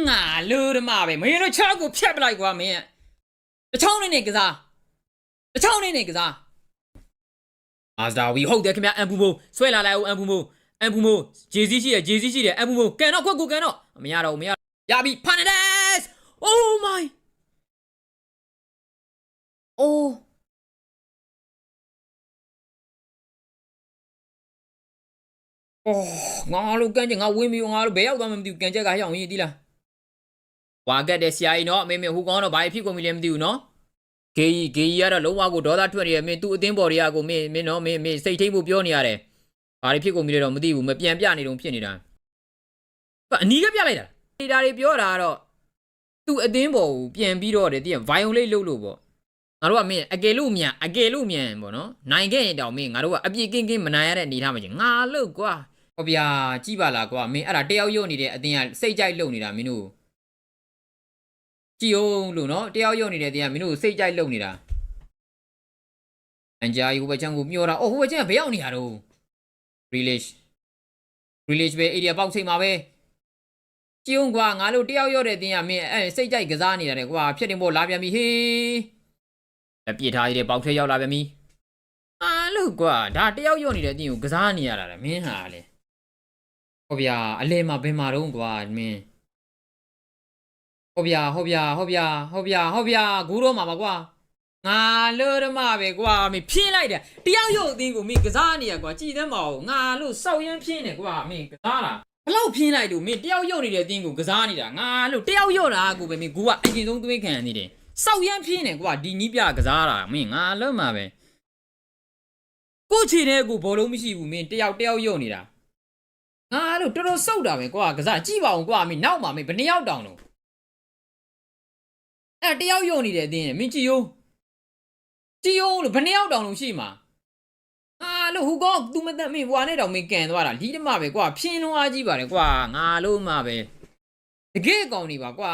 ငါလူဓမ္မပဲမင်းတို့ချောက်ကိုဖြတ်ပလိုက်ကွာမင်းတချောင်းနဲ့ကစားတချောင်းနဲ့ကစားအာဇာဝီဟုတ်တယ်ခင်ဗျအန်ပူမိုဆွဲလာလိုက်အောင်အန်ပူမိုဂျေစီရှိတယ်အန်ပူမိုကန်တော့ခွက်ကိုကန်တော့မရတော့မရရပြီဖာနဒက်စ် Oh my Ohငါလို့ကန်ချက်ငါဝင်းပြီးငါလို့ဘယ်ရောက်သွားမှမသိဘူးကန်ချက်ကဟျောင်းရင်တီးလားဝါကက်တဲ့ဆရာကြီးနော်မေဟိုကောင်းတော့ဘာဖြစ်ကုန်ပြီလဲမသိဘူးနော်ဂေကြီးကတော့လုံးဝကိုဒေါသထွက်နေရမင်းသူ့အသင်းပေါ်တွေကကိုမင်းနော်မင်းစိတ်ထိတ်ဖို့ပြောနေရတယ်ဘာတွေဖြစ်ကုန်ပြီလဲတော့မသိဘူးမပြန်ပြနေတော့ဖြစ်နေတာအနီးကပြလိုက်တာနေတာတွေပြောတာကတော့သူ့အသင်းပေါ်ကိုပြန်ပြီးတော့တယ်တည် violate လုပ်လို့ပေါ့ငါတို့ကမင်းအကယ်လို့မြန်ပေါ့နော်နိုင်ခဲ့ရင်တောင်မင်းငါတို့ကအပြည့်ကင်းမနိုင်ရတဲ့အနေထားမှာချင်းငါလို့ကွာဟောဗျာကြည့်ပါလားကွာမင်းအဲ့ဒါတယောက်ရုံနေတဲ့အသင်းကစိတ်ကြိုက်လုံနေတာမင်းတို့ကြည့်အောင်လို့နော်တယောက်ရုံနေတဲ့အသင်းကမင်းတို့စိတ်ကြိုက်လုံနေတာအန်ဂျာဟိုဘက်ချမ်းကိုမျောတာဟိုဘက်ချမ်းကဘယ်ရောက်နေရတော့ Relish ပဲ area ပေါက်ချိန်မှာပဲကြည့်အောင်ကွာငါတို့တယောက်ရုံတဲ့အသင်းကမင်းအဲ့စိတ်ကြိုက်ကစားနေတာတဲ့ကွာဖြစ်တင်ဖို့လာပြန်ပြီဟေးအပြစ်ထားရတဲ့ပေါက်ထဲရောက်လာပြန်ပြီအားလို့ကွာဒါတယောက်ရုံနေတဲ့အသင်းကိုကစားနေရတာလေမင်းဟာလေဟောဗျာအလဲမှာဘယ်မှာတော့ကွာမင်းဟောဗျာဂူတော့မှာပါကွာငါလို့ဓမ္မပဲကွာမင်းဖြင်းလိုက်တယ်တယောက်ရုံအသင်းကိုမင်းကစားနေရကွာကြည်သမ်းမအောင်ငါလို့စောက်ရမ်းဖြင်းနေကွာမင်းကစားတာဘလောက်ဖြင်းလိုက်လို့မင်းတယောက်ရုံနေတဲ့အသင်းကိုကစားနေတာငါလို့တယောက်ရုံတာကိုပဲမင်းဂူကအရင်ဆုံးသွေးခံနေတယ်စောက်ရမ်းဖြင်းနေကွာဒီနီးပြကစားတာမင်းငါလို့မှာပဲကိုချီတဲ့ကိုဘောလုံးမရှိဘူးမင်းတယောက်ရုံနေတာငါလို့တော်စောက်တာပဲကွာကစားကြည့်ပါအောင်ကွာမင်းနောက်မှာမင်းဘယ်နှယောက်တောင်လို့အဲ့တယောက်ရုံနေတဲ့အတင်းမင်းကြည့်လို့ဘယ်နှယောက်တောင်လို့ရှိမှာလို့ဟူကောသူမသက်မင်းဘွာနဲ့တောင်မင်းကန်သွားတာလီးဓမ္မပဲကွာဖြင်းလုံးအားကြီးပါတယ်ကွာငါလို့မှပဲတကယ်ကောင်နေပါကွာ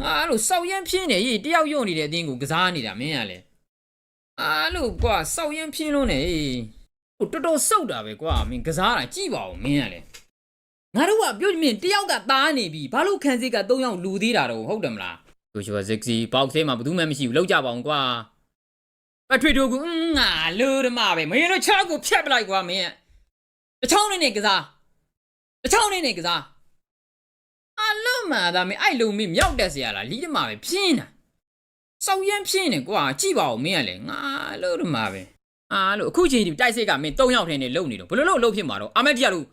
ငါလို့စောက်ရမ်းဖြင်းနေရေးတယောက်ရုံနေတဲ့အတင်းကိုကစားနေတာမင်းကလေလို့ကွာစောက်ရမ်းဖြင်းလုံးနေဟိုတော်စောက်တာပဲကွာမင်းကစားတာကြည့်ပါဦးမင်းကလေငါတို့ကပြုတ်မြင်တယောက်ကသားနေပြီဘာလို့ခံစိတ်က3ယောက်လူသေးတာတော့ဟုတ်တယ်မလားတို့ရှိုး6ပေါက်သေးမှာဘာမှမရှိဘူးလောက်ကြပါအောင်ကွာအထွေတို့ကငါလူဓမ္မပဲမင်းတို့ချောက်ကိုဖြတ်ပလိုက်ကွာမင်းတချောင်းနဲ့ကစားအလုံးမှာဒါမင်းအဲ့လုံမင်းမြောက်တက်เสียလားလီးဓမ္မပဲဖြင်းတာစောက်ရမ်းဖြင်းနေကွာကြည့်ပါဦးမင်းကလေငါလူဓမ္မပဲလို့အခုချိန်ဒီတိုက်စိတ်ကမင်း3ယောက်ထဲနဲ့လုံနေတော့ဘယ်လိုလုပ်ဖြစ်မှာတော့အမက်တီယာလို့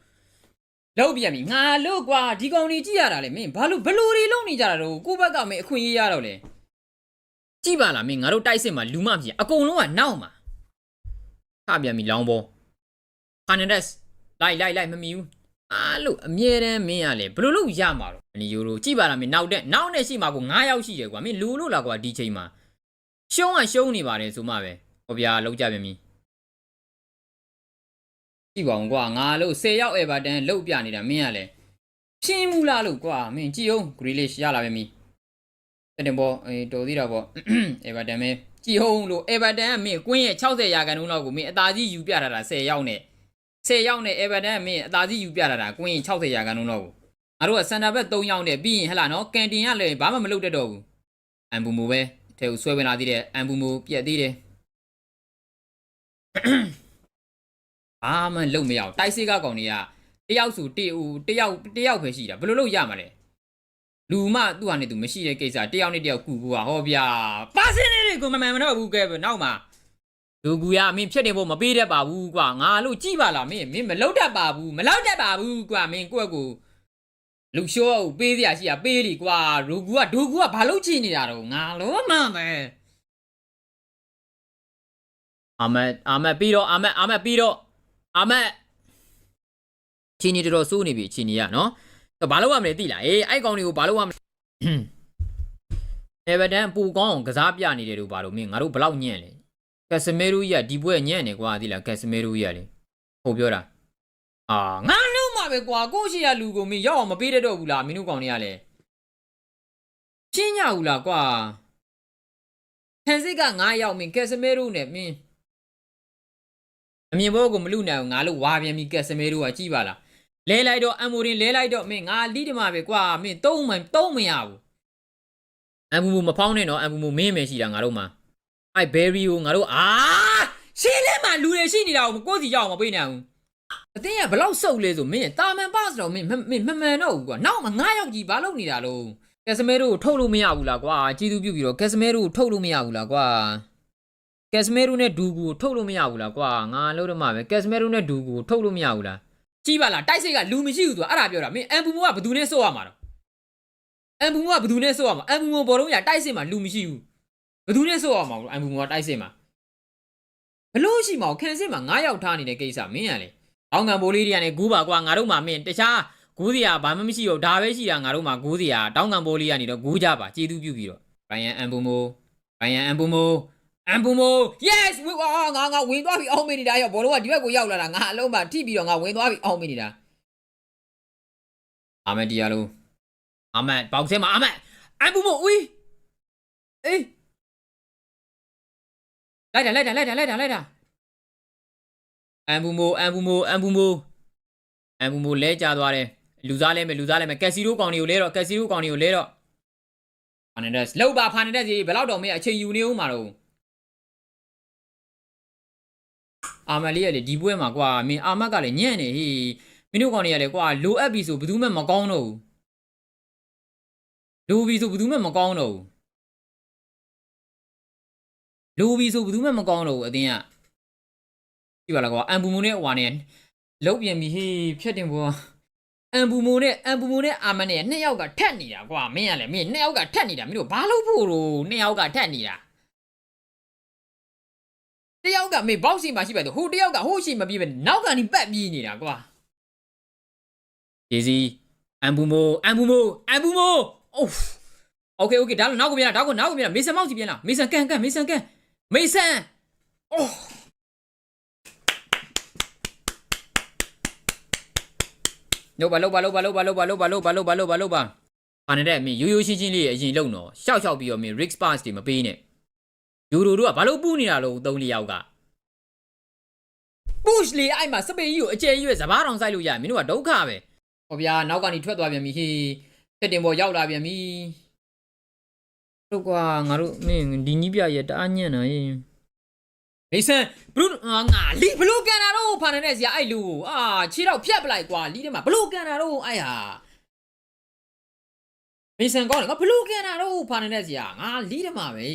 လောက်ပြန်ပြီငါလို့ကွာဒီကောင်ကြီးကြည့်ရတာလေမင်းဘာလို့ဘလို့တွေလုံနေကြတာတော့ကိုဘက်ကမင်းအခွင့်ရေးရတော့လေကြည့်ပါလားမင်းငါတို့တိုက်စစ်မှာလူမဖြစ်အကုန်လုံးကနောက်မှာထပြန်ပြီလောင်းပေါ်ဖာနန်ဒက်စ်လိုက်မမီဘူးလို့အမြဲတမ်းမင်းကလေဘလို့လို့ရမှာတော့နီယိုလိုကြည့်ပါလားမင်းနောက်နဲ့ရှိမှာကို9ယောက်ရှိတယ်ကွာမင်းလူလို့လားကွာဒီချိန်မှာရှုံးနေပါတယ်ဆိုမှပဲဟောဗျာလောက်ကြပြန်ပြီကြည့်ပါဦးကွာငါလို့10ယောက် Everton လုတ်ပြနေတာမင်းကလည်းဖြင်းမှုလားလို့ကွာမင်းကြည့်အောင် Grealish ရလာပဲမီတဲ့ဘောတော်သေးတာပေါ့ Everton ပဲကြည့်အောင်လို့ Everton ကမင်းကွင်းရဲ့60%လောက်ကိုမင်းအသာကြီးယူပြထားတာ10ယောက်နဲ့Everton ကမင်းအသာကြီးယူပြထားတာကွင်းရဲ့60%လောက်ကိုငါတို့က Center back 3ယောက်နဲ့ပြီးရင်ဟလာနော်ကန်တင်ကလည်းဘာမှမလုပ်တတ်တော့ဘူးအန်ဘူမိုပဲထဲကိုဆွဲဝင်လာသေးတယ်အန်ဘူမိုပြက်သေးတယ်ဘာမှလုံမရအောင်တိုက်စစ်ကကောင်တွေကတယောက်စုတယောက်ပဲရှိတာဘယ်လိုလုပ်ရမှာလဲလူမသူ့ဟာနဲ့သူမရှိတဲ့ကိစ္စတယောက်နဲ့တယောက်ကူကူอ่ะဟောဗျာပါစင်းလေးကိုမမှန်မတော့ဘူးကဲနောက်မှာလူကူရမင်းဖြစ်နေဖို့မပေးတတ်ပါဘူးကွာငါလို့ကြည့်ပါလားမင်းမလောက်တတ်ပါဘူးကွာမင်းကိုယ့်ကိုလူရှိုးပေးစရာရှိတာပေးလီကွာဒိုကူကဘာလို့ချီနေတာတော့ငါလို့မှန်ပဲအာမက်ပြီးတော့အာမက်ချီနီတော်စိုးနေပြီချီနီရနော်ဘာလို့ရမလဲသိလားအဲ့ကောင်တွေကိုဘာလို့ရမလဲEvertonပူကောင်းအောင်ကစားပြနေတယ်လို့ဘာလို့မင်းငါတို့ဘလောက်ညံ့လဲကက်စမီရိုကြီးကဒီပွဲညံ့နေကွာသိလားကက်စမီရိုကြီးကလေဟုတ်ပြောတာငါလုံးမှာပဲကွာကိုရှိရလူကိုမင်းရောက်အောင်မပေးတတ်တော့ဘူးလားမင်းတို့ကောင်တွေကလည်းရှင်းညဘူးလားကွာဟန်စစ်က9ယောက်မင်းကက်စမီရိုနဲ့မင်းအမြင်ဘောကိုမလူနိုင်အောင်ငါလို့ဝါပြန်ပြီကက်စမီရိုကကြည့်ပါလား လဲလိုက်တော့အမ်မိုရင်လဲလိုက်တော့မင်းငါလီးတမပဲကွာမင်းတုံးမရဘူးအမ်ဘူမဖောင်းနဲ့တော့အမ်ဘူမင်းမယ်ရှိတာငါတို့မှာအဲ့ဘယ်ရီကိုငါတို့ရှင်းလဲမှာလူတွေရှိနေတာကိုကိုယ်စီရောက်မပေးနိုင်ဘူးအတင်းကဘလောက်စုပ်လဲဆိုမင်းတာမန်ပါစတော့မင်းမမှန်တော့ဘူးကွာနောက်မှ9ယောက်ကြီးဘာလုပ်နေတာလို့ကက်စမဲတို့ထုတ်လို့မရဘူးလားကွာကြီးသူပြုတ်ပြီးတော့ကက်စမဲတို့ထုတ်လို့မရဘူးလားကွာကက်စမဲတို့နဲ့ဒူကူထုတ်လို့မရဘူးလားကွာငါလို့တော့မှပဲကက်စမဲတို့နဲ့ဒူကူထုတ်လို့မရဘူးလားကြည့်ပါလားတိုက်စိတ်ကလူမရှိဘူးဆိုတာအဲ့ဒါပြောတာမင်းအမ်ဘူမိုကဘယ်သူနဲ့ဆော့ရမှာတော့အမ်ဘူမိုကဘယ်သူနဲ့ဆော့ရမှာအမ်ဘူမိုဘောလုံးရတိုက်စိတ်မှာလူမရှိဘူးဘယ်သူနဲ့ဆော့ရမှာလို့အမ်ဘူမိုကတိုက်စိတ်မှာဘလို့ရှိမှာခန်းစစ်မှာ9ယောက်ထားနေတဲ့ကိစ္စမင်းရလေအောင်းကန်ဘိုးလေးတွေကနေဂူးပါကွာငါတို့မှမင်းတခြားဂူးစရာဘာမှမရှိတော့ဒါပဲရှိတာငါတို့မှဂူးစရာတောင်းကန်ဘိုးလေးကနေတော့ဂူးကြပါကျေးဇူးပြုပြီးတော့ဘိုင်ယန်အမ်ဘူမို yes ငါဝင်သွားပြီအောင်းမေးနေတာရောဘောလုံးကဒီဘက်ကိုရောက်လာတာငါအလုံးမှထိပြီးတော့ငါဝင်သွားပြီအောင်းမေးနေတာအာမက်တီယာလိုအာမက်ဘောက်ဆဲမှာအာမက်အမ်ဘူမိုဦးအေးလိုက်တာအမ်ဘူမိုလဲကြသွားတယ်လူစားလဲမယ်ကက်စီရိုကောင်တွေကိုလဲတော့ဖာနန်ဒက်စ်လောက်ပါဖာနန်ဒက်စ်ကြီးဘယ်လောက်တော့မင်းအချိန်ယူနေဦးမှာတော့အာမက်လေးရလေဒီပွဲမှာကွာမင်းအာမက်ကလည်းညံ့နေဟေးမင်းတို့ကောင်တွေကလည်းကွာလိုအပ်ပြီဆိုဘယ်သူမှမကောင်းတော့ဘူးလိုပြီဆိုဘယ်သူမှမကောင်းတော့ဘူးအတင်းကကြည့်ပါလားကွာအမ်ဘူမိုနဲ့ဟွာနဲ့လုံးပြန်ပြီဟေးဖြတ်တင်ပေါ်အမ်ဘူမိုနဲ့အာမက်နဲ့နှစ်ယောက်ကထက်နေတာကွာမင်းကလည်းမင်းနှစ်ယောက်ကထက်နေတာမင်းတို့ဘာလို့ဖို့လို့နှစ်ယောက်ကထက်နေတာတယောက်ကမင်းဘောက်စီမှာရှိပါတော့ဟိုတယောက်ကဟိုရှိမပြေပဲနောက်ကနေပတ်ပြေးနေတာကွာဂျေစီအမ်ဘူမိုအိုးโอเคဒါနောက်ကိုပြန်လာမေဆန်မောက်စီပြန်လာမေဆန်ကန်အိုးလောက်ပါဘာနဲ့တဲ့မင်းရိုးရှင်းလေးအရင်လုံတော့ရှောက်ပြီးတော့မင်း Rick Pass တွေမပေးနဲ့ယူရိုတို့ကဘာလို့ပူးနေတာလို့3-4ယောက်က push လေအဲ့မှာစပေကြီးကိုအကျယ်ကြီးပဲစဘာတောင်ဆိုင်လို့ရမင်းတို့ကဒုက္ခပဲဟောဗျာနောက်ကနေထွက်သွားပြန်ပြီဟေးတက်တင်ပေါ်ရောက်လာပြန်ပြီတို့ကွာငါတို့မင်းဒီနီးပြရဲ့တအားညံ့နေမေဆန်ဘလူးငါလီဘလူးကန်တာတော့ဖာနေတဲ့ဇာအဲ့လူခြေတော့ဖြတ်ပလိုက်ကွာလီထဲမှာဘလူးကန်တာတော့အဲ့ဟာမေဆန်ကောင်းတယ်ငါဘလူးကန်တာတော့ဖာနေတဲ့ဇာငါလီထဲမှာပဲ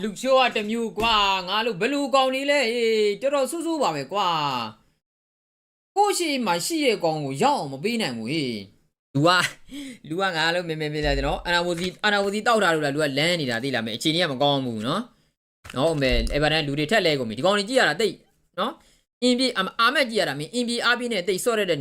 လူချိုးကတမျိုးကွာငါလို့ဘလူးကောင်းနေလဲတော်တော်ဆူးပါပဲကွာကိုရှိမှရှိရဲ့ကောင်ကိုရောက်အောင်မပေးနိုင်ဘူးဟေးလူကငါလို့မင်းလာတယ်နော်အနာဝစီတောက်ထားလို့လားလူကလမ်းနေတာသိလားမယ်အခြေအနေကမကောင်းဘူးနော်မဲအဲ့ဘာနဲ့လူတွေထက်လဲကုန်ပြီဒီကောင်တွေကြည့်ရတာတိတ်နော်အင်းပြေအာမက်ကြည့်ရတာမင်းအင်းပြေအားပြေးနဲ့တိတ်ဆော့ရတဲ့